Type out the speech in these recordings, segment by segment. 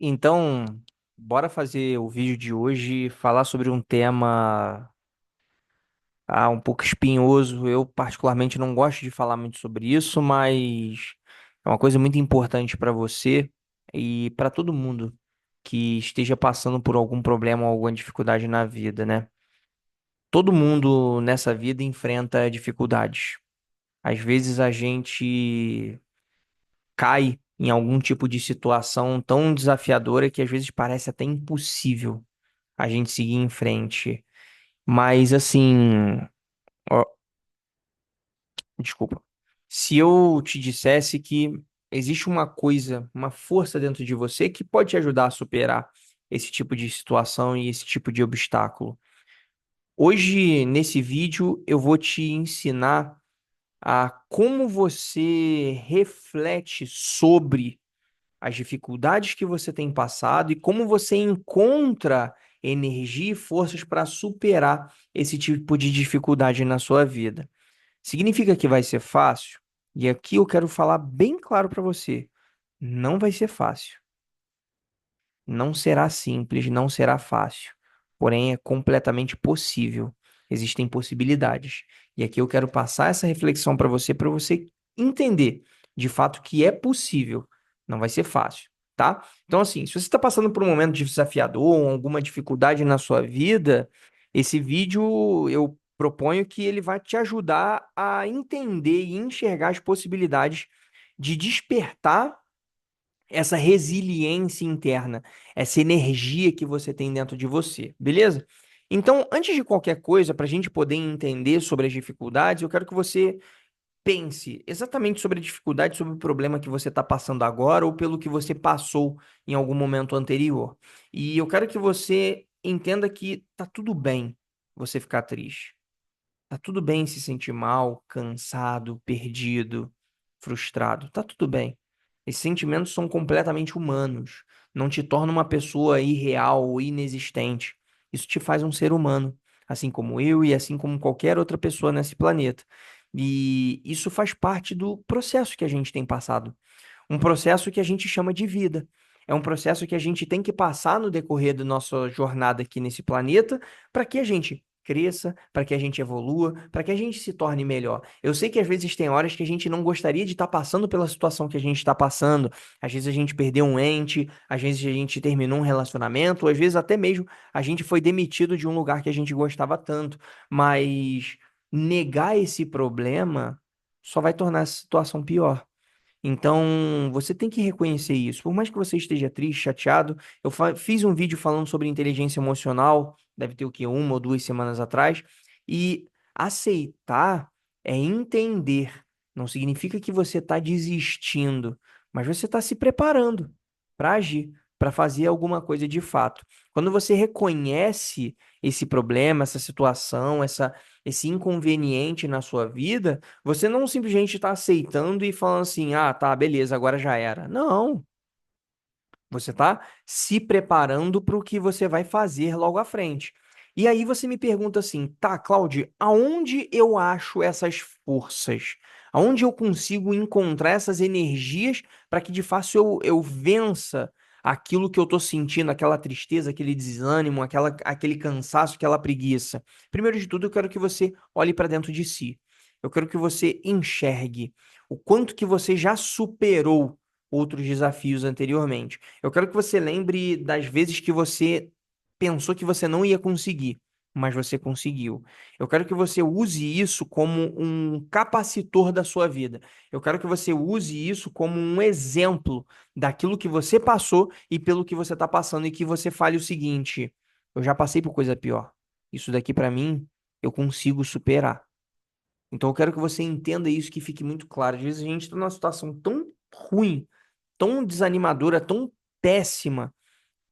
Então, bora fazer o vídeo de hoje, falar sobre um tema um pouco espinhoso. Eu particularmente não gosto de falar muito sobre isso, mas é uma coisa muito importante para você e para todo mundo que esteja passando por algum problema ou alguma dificuldade na vida, né? Todo mundo nessa vida enfrenta dificuldades. Às vezes a gente cai em algum tipo de situação tão desafiadora que às vezes parece até impossível a gente seguir em frente. Mas assim, ó, desculpa. Se eu te dissesse que existe uma coisa, uma força dentro de você que pode te ajudar a superar esse tipo de situação e esse tipo de obstáculo. Hoje, nesse vídeo, eu vou te ensinar a como você reflete sobre as dificuldades que você tem passado e como você encontra energia e forças para superar esse tipo de dificuldade na sua vida. Significa que vai ser fácil? E aqui eu quero falar bem claro para você: não vai ser fácil. Não será simples, não será fácil, porém é completamente possível. Existem possibilidades. E aqui eu quero passar essa reflexão para você entender de fato que é possível. Não vai ser fácil, tá? Então, assim, se você está passando por um momento desafiador ou alguma dificuldade na sua vida, esse vídeo eu proponho que ele vai te ajudar a entender e enxergar as possibilidades de despertar essa resiliência interna, essa energia que você tem dentro de você, beleza? Então, antes de qualquer coisa, para a gente poder entender sobre as dificuldades, eu quero que você pense exatamente sobre a dificuldade, sobre o problema que você está passando agora ou pelo que você passou em algum momento anterior. E eu quero que você entenda que tá tudo bem você ficar triste. Tá tudo bem se sentir mal, cansado, perdido, frustrado. Tá tudo bem. Esses sentimentos são completamente humanos. Não te torna uma pessoa irreal ou inexistente. Isso te faz um ser humano, assim como eu e assim como qualquer outra pessoa nesse planeta. E isso faz parte do processo que a gente tem passado. Um processo que a gente chama de vida. É um processo que a gente tem que passar no decorrer da nossa jornada aqui nesse planeta para que a gente cresça, para que a gente evolua, para que a gente se torne melhor. Eu sei que às vezes tem horas que a gente não gostaria de estar passando pela situação que a gente está passando. Às vezes a gente perdeu um ente, às vezes a gente terminou um relacionamento, ou às vezes até mesmo a gente foi demitido de um lugar que a gente gostava tanto. Mas negar esse problema só vai tornar a situação pior. Então, você tem que reconhecer isso. Por mais que você esteja triste, chateado, eu fiz um vídeo falando sobre inteligência emocional, deve ter o quê? 1 ou 2 semanas atrás. E aceitar é entender. Não significa que você está desistindo, mas você está se preparando para agir, para fazer alguma coisa de fato. Quando você reconhece esse problema, essa situação, esse inconveniente na sua vida, você não simplesmente está aceitando e falando assim, ah, tá, beleza, agora já era. Não. Você está se preparando para o que você vai fazer logo à frente. E aí você me pergunta assim, tá, Cláudio, aonde eu acho essas forças? Aonde eu consigo encontrar essas energias para que de fato eu vença aquilo que eu estou sentindo, aquela tristeza, aquele desânimo, aquele cansaço, aquela preguiça? Primeiro de tudo, eu quero que você olhe para dentro de si. Eu quero que você enxergue o quanto que você já superou outros desafios anteriormente. Eu quero que você lembre das vezes que você pensou que você não ia conseguir, mas você conseguiu. Eu quero que você use isso como um capacitor da sua vida. Eu quero que você use isso como um exemplo daquilo que você passou e pelo que você está passando, e que você fale o seguinte: eu já passei por coisa pior. Isso daqui para mim eu consigo superar. Então eu quero que você entenda isso, que fique muito claro. Às vezes a gente está numa situação tão ruim, tão desanimadora, tão péssima,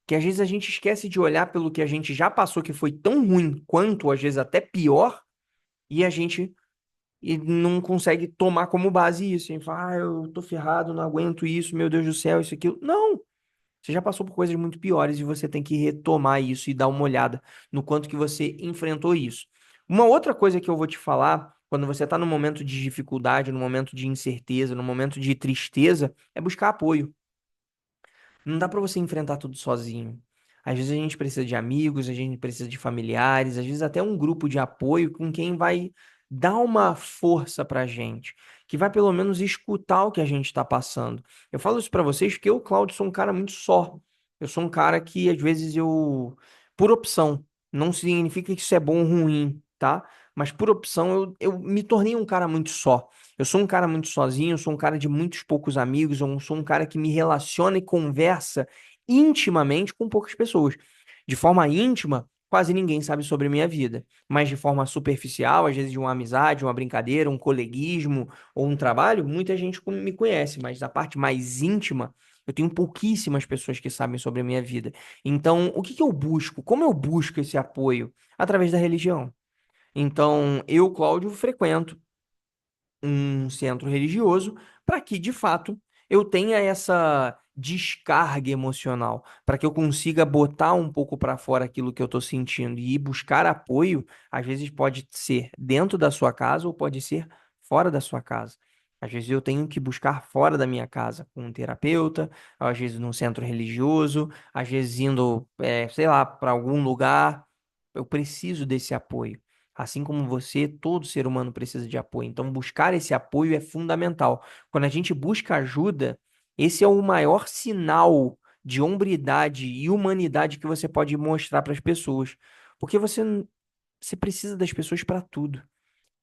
que às vezes a gente esquece de olhar pelo que a gente já passou, que foi tão ruim quanto, às vezes até pior, e a gente não consegue tomar como base isso. A gente fala, eu tô ferrado, não aguento isso, meu Deus do céu, isso, aquilo. Não! Você já passou por coisas muito piores e você tem que retomar isso e dar uma olhada no quanto que você enfrentou isso. Uma outra coisa que eu vou te falar, quando você está num momento de dificuldade, num momento de incerteza, num momento de tristeza, é buscar apoio. Não dá pra você enfrentar tudo sozinho. Às vezes a gente precisa de amigos, a gente precisa de familiares, às vezes até um grupo de apoio com quem vai dar uma força pra gente, que vai pelo menos escutar o que a gente está passando. Eu falo isso pra vocês porque eu, Cláudio, sou um cara muito só. Eu sou um cara que às vezes por opção, não significa que isso é bom ou ruim, tá? Mas por opção eu me tornei um cara muito só. Eu sou um cara muito sozinho, eu sou um cara de muitos poucos amigos, eu sou um cara que me relaciona e conversa intimamente com poucas pessoas. De forma íntima, quase ninguém sabe sobre minha vida, mas de forma superficial, às vezes de uma amizade, uma brincadeira, um coleguismo ou um trabalho, muita gente me conhece, mas da parte mais íntima, eu tenho pouquíssimas pessoas que sabem sobre a minha vida. Então, o que que eu busco? Como eu busco esse apoio? Através da religião. Então, eu, Cláudio, frequento um centro religioso para que, de fato, eu tenha essa descarga emocional, para que eu consiga botar um pouco para fora aquilo que eu estou sentindo e ir buscar apoio, às vezes pode ser dentro da sua casa ou pode ser fora da sua casa. Às vezes eu tenho que buscar fora da minha casa, com um terapeuta, às vezes num centro religioso, às vezes indo, sei lá, para algum lugar. Eu preciso desse apoio. Assim como você, todo ser humano precisa de apoio. Então, buscar esse apoio é fundamental. Quando a gente busca ajuda, esse é o maior sinal de hombridade e humanidade que você pode mostrar para as pessoas. Porque você precisa das pessoas para tudo.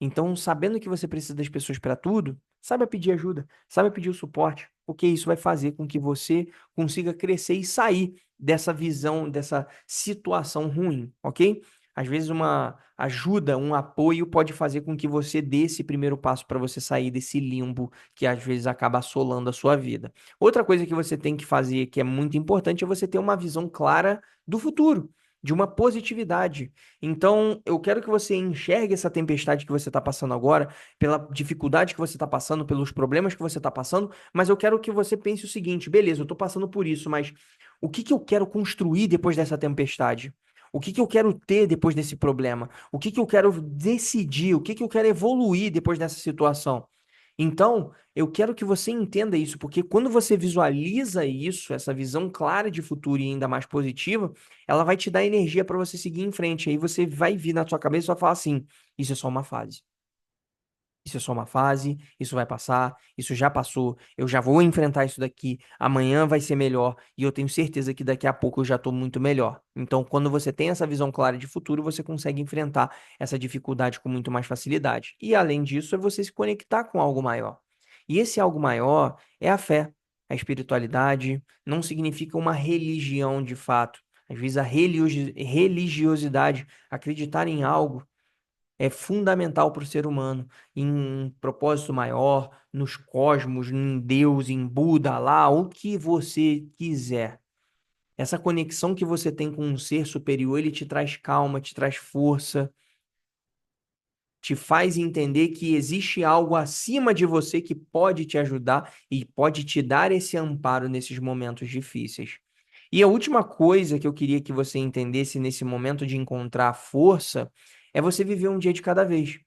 Então, sabendo que você precisa das pessoas para tudo, saiba pedir ajuda, saiba pedir o suporte, porque isso vai fazer com que você consiga crescer e sair dessa visão, dessa situação ruim, ok? Às vezes uma ajuda, um apoio pode fazer com que você dê esse primeiro passo para você sair desse limbo que às vezes acaba assolando a sua vida. Outra coisa que você tem que fazer, que é muito importante, é você ter uma visão clara do futuro, de uma positividade. Então, eu quero que você enxergue essa tempestade que você está passando agora, pela dificuldade que você está passando, pelos problemas que você está passando, mas eu quero que você pense o seguinte: beleza, eu estou passando por isso, mas o que que eu quero construir depois dessa tempestade? O que que eu quero ter depois desse problema? O que que eu quero decidir? O que que eu quero evoluir depois dessa situação? Então, eu quero que você entenda isso, porque quando você visualiza isso, essa visão clara de futuro e ainda mais positiva, ela vai te dar energia para você seguir em frente. Aí você vai vir na sua cabeça e vai falar assim: isso é só uma fase. Isso é só uma fase, isso vai passar, isso já passou, eu já vou enfrentar isso daqui, amanhã vai ser melhor e eu tenho certeza que daqui a pouco eu já estou muito melhor. Então, quando você tem essa visão clara de futuro, você consegue enfrentar essa dificuldade com muito mais facilidade. E além disso, é você se conectar com algo maior. E esse algo maior é a fé, a espiritualidade, não significa uma religião de fato. Às vezes a religiosidade, acreditar em algo é fundamental para o ser humano, em um propósito maior, nos cosmos, em Deus, em Buda, lá, o que você quiser. Essa conexão que você tem com um ser superior, ele te traz calma, te traz força, te faz entender que existe algo acima de você que pode te ajudar e pode te dar esse amparo nesses momentos difíceis. E a última coisa que eu queria que você entendesse nesse momento de encontrar força é você viver um dia de cada vez.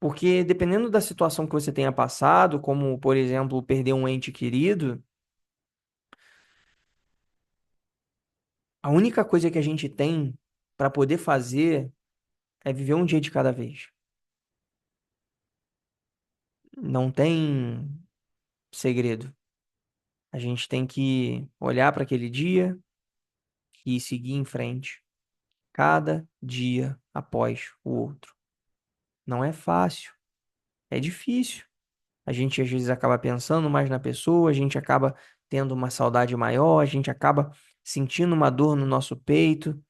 Porque dependendo da situação que você tenha passado, como, por exemplo, perder um ente querido, a única coisa que a gente tem para poder fazer é viver um dia de cada vez. Não tem segredo. A gente tem que olhar para aquele dia e seguir em frente, cada dia após o outro. Não é fácil, é difícil. A gente às vezes acaba pensando mais na pessoa, a gente acaba tendo uma saudade maior, a gente acaba sentindo uma dor no nosso peito,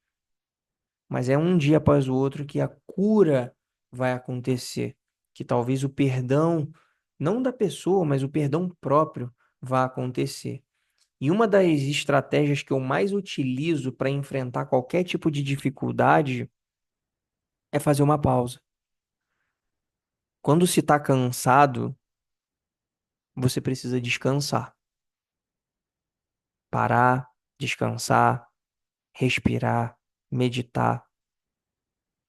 mas é um dia após o outro que a cura vai acontecer, que talvez o perdão, não da pessoa, mas o perdão próprio vá acontecer. E uma das estratégias que eu mais utilizo para enfrentar qualquer tipo de dificuldade é fazer uma pausa. Quando se está cansado, você precisa descansar. Parar, descansar, respirar, meditar.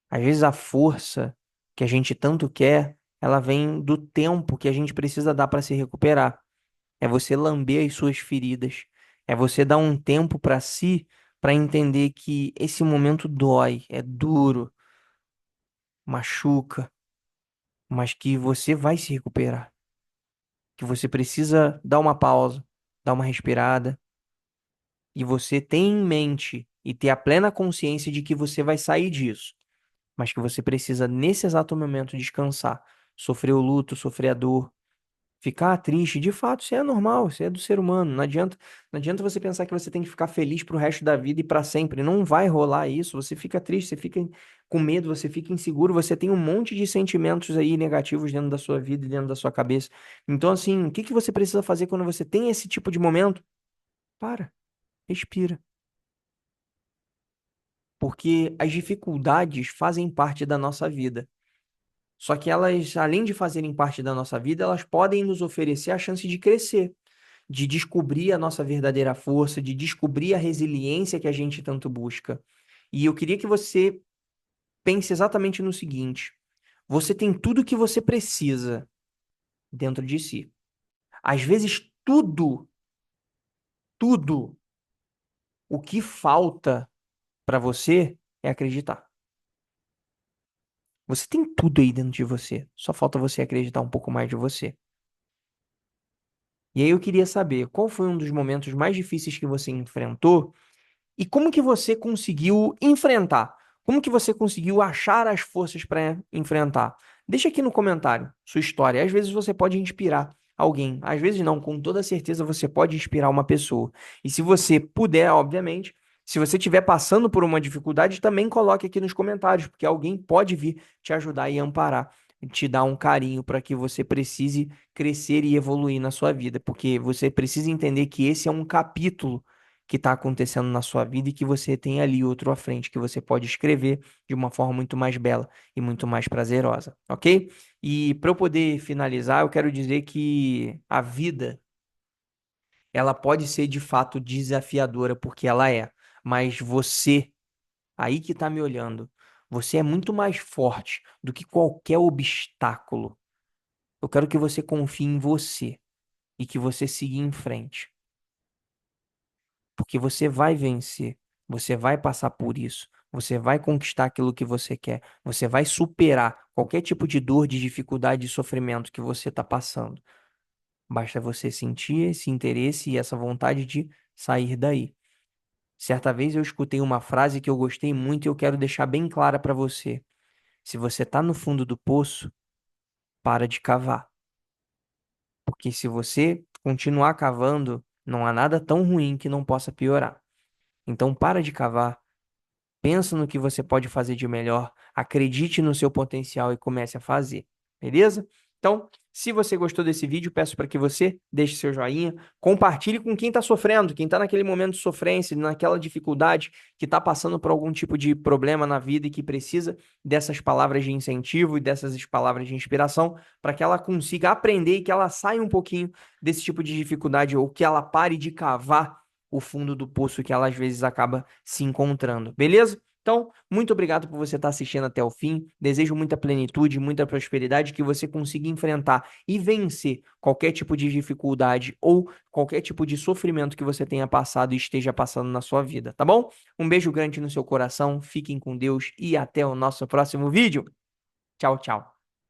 Às vezes a força que a gente tanto quer, ela vem do tempo que a gente precisa dar para se recuperar. É você lamber as suas feridas, É você dar um tempo para si, para entender que esse momento dói, é duro, machuca, mas que você vai se recuperar. Que você precisa dar uma pausa, dar uma respirada, e você ter em mente e ter a plena consciência de que você vai sair disso, mas que você precisa, nesse exato momento, descansar, sofrer o luto, sofrer a dor. Ficar triste, de fato, isso é normal, isso é do ser humano. Não adianta você pensar que você tem que ficar feliz pro resto da vida e para sempre. Não vai rolar isso. Você fica triste, você fica com medo, você fica inseguro, você tem um monte de sentimentos aí negativos dentro da sua vida e dentro da sua cabeça. Então, assim, o que que você precisa fazer quando você tem esse tipo de momento? Para, respira. Porque as dificuldades fazem parte da nossa vida. Só que elas, além de fazerem parte da nossa vida, elas podem nos oferecer a chance de crescer, de descobrir a nossa verdadeira força, de descobrir a resiliência que a gente tanto busca. E eu queria que você pense exatamente no seguinte: você tem tudo o que você precisa dentro de si. Às vezes, tudo o que falta para você é acreditar. Você tem tudo aí dentro de você, só falta você acreditar um pouco mais de você. E aí eu queria saber qual foi um dos momentos mais difíceis que você enfrentou. E como que você conseguiu enfrentar? Como que você conseguiu achar as forças para enfrentar? Deixa aqui no comentário sua história. Às vezes você pode inspirar alguém, às vezes não, com toda certeza você pode inspirar uma pessoa. E se você puder, obviamente, se você estiver passando por uma dificuldade, também coloque aqui nos comentários, porque alguém pode vir te ajudar e amparar, te dar um carinho para que você precise crescer e evoluir na sua vida, porque você precisa entender que esse é um capítulo que está acontecendo na sua vida e que você tem ali outro à frente que você pode escrever de uma forma muito mais bela e muito mais prazerosa, ok? E para eu poder finalizar, eu quero dizer que a vida, ela pode ser de fato desafiadora porque ela é, mas você, aí que está me olhando, você é muito mais forte do que qualquer obstáculo. Eu quero que você confie em você e que você siga em frente. Porque você vai vencer, você vai passar por isso, você vai conquistar aquilo que você quer, você vai superar qualquer tipo de dor, de dificuldade, de sofrimento que você está passando. Basta você sentir esse interesse e essa vontade de sair daí. Certa vez eu escutei uma frase que eu gostei muito e eu quero deixar bem clara para você. Se você está no fundo do poço, para de cavar. Porque se você continuar cavando, não há nada tão ruim que não possa piorar. Então para de cavar. Pensa no que você pode fazer de melhor, acredite no seu potencial e comece a fazer, beleza? Então, se você gostou desse vídeo, peço para que você deixe seu joinha, compartilhe com quem está sofrendo, quem está naquele momento de sofrência, naquela dificuldade, que está passando por algum tipo de problema na vida e que precisa dessas palavras de incentivo e dessas palavras de inspiração para que ela consiga aprender e que ela saia um pouquinho desse tipo de dificuldade ou que ela pare de cavar o fundo do poço que ela às vezes acaba se encontrando, beleza? Então, muito obrigado por você estar assistindo até o fim. Desejo muita plenitude, muita prosperidade, que você consiga enfrentar e vencer qualquer tipo de dificuldade ou qualquer tipo de sofrimento que você tenha passado e esteja passando na sua vida, tá bom? Um beijo grande no seu coração, fiquem com Deus e até o nosso próximo vídeo. Tchau, tchau.